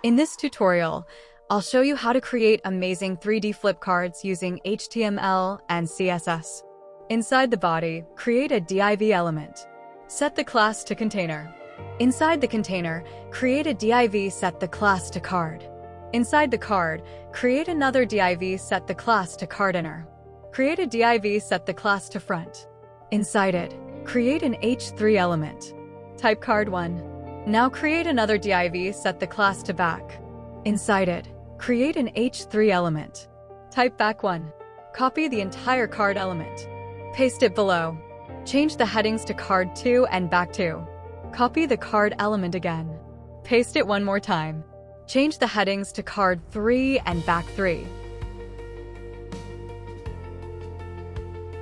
In this tutorial, I'll show you how to create amazing 3D flip cards using HTML and CSS. Inside the body, create a div element. Set the class to container. Inside the container, create a div set the class to card. Inside the card, create another div set the class to card inner. Create a div set the class to front. Inside it, create an h3 element. Type card1. Now create another div set the class to back. Inside it, create an h3 element. Type back1. Copy the entire card element. Paste it below. Change the headings to card2 and back2. Copy the card element again. Paste it one more time. Change the headings to card3 and back3.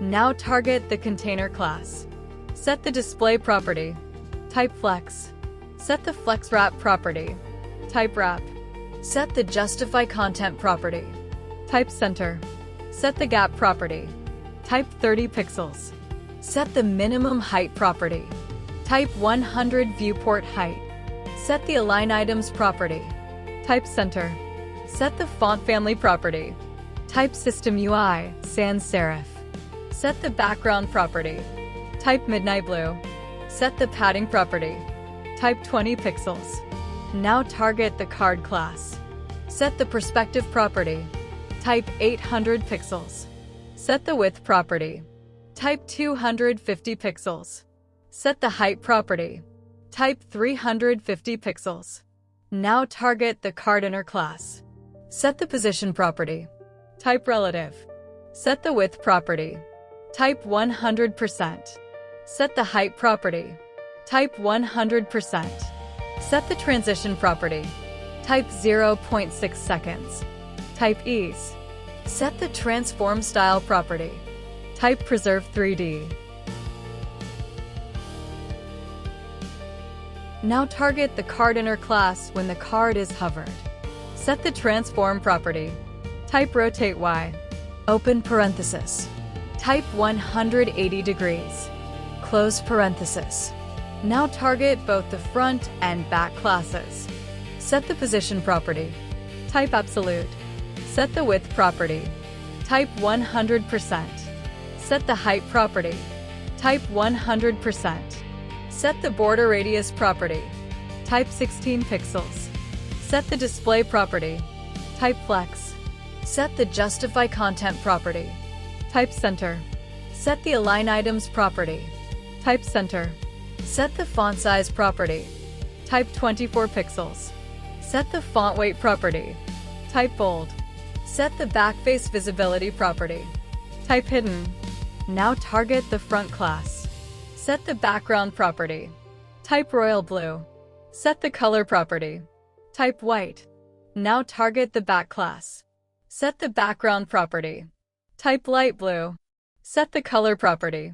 Now target the container class. Set the display property. Type flex. Set the flex wrap property. Type wrap. Set the justify content property. Type center. Set the gap property. Type 30 pixels. Set the minimum height property. Type 100 viewport height. Set the align items property. Type center. Set the font family property. Type system UI sans serif. Set the background property. Type midnight blue. Set the padding property. Type 20 pixels. Now target the card class. Set the perspective property. Type 800 pixels. Set the width property. Type 250 pixels. Set the height property. Type 350 pixels. Now target the card inner class. Set the position property. Type relative. Set the width property. Type 100%. Set the height property. Type 100%. Set the transition property. Type 0.6 seconds. Type ease. Set the transform style property. Type preserve 3D. Now target the card inner class when the card is hovered. Set the transform property. Type rotateY. Open parenthesis. Type 180 degrees. Close parenthesis. Now target both the front and back classes. Set the position property. Type absolute. Set the width property. Type 100%. Set the height property. Type 100%. Set the border radius property. Type 16 pixels. Set the display property. Type flex. Set the justify content property. Type center. Set the align items property. Type center. Set the font size property. Type 24 pixels. Set the font weight property. Type bold. Set the backface visibility property. Type hidden. Now target the front class. Set the background property. Type royal blue. Set the color property. Type white. Now target the back class. Set the background property. Type light blue. Set the color property.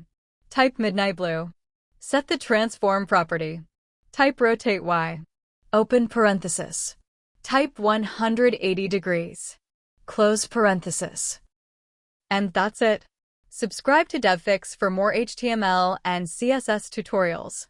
Type midnight blue. Set the transform property. Type rotateY. Open parenthesis. Type 180 degrees. Close parenthesis. And that's it. Subscribe to DevFix for more HTML and CSS tutorials.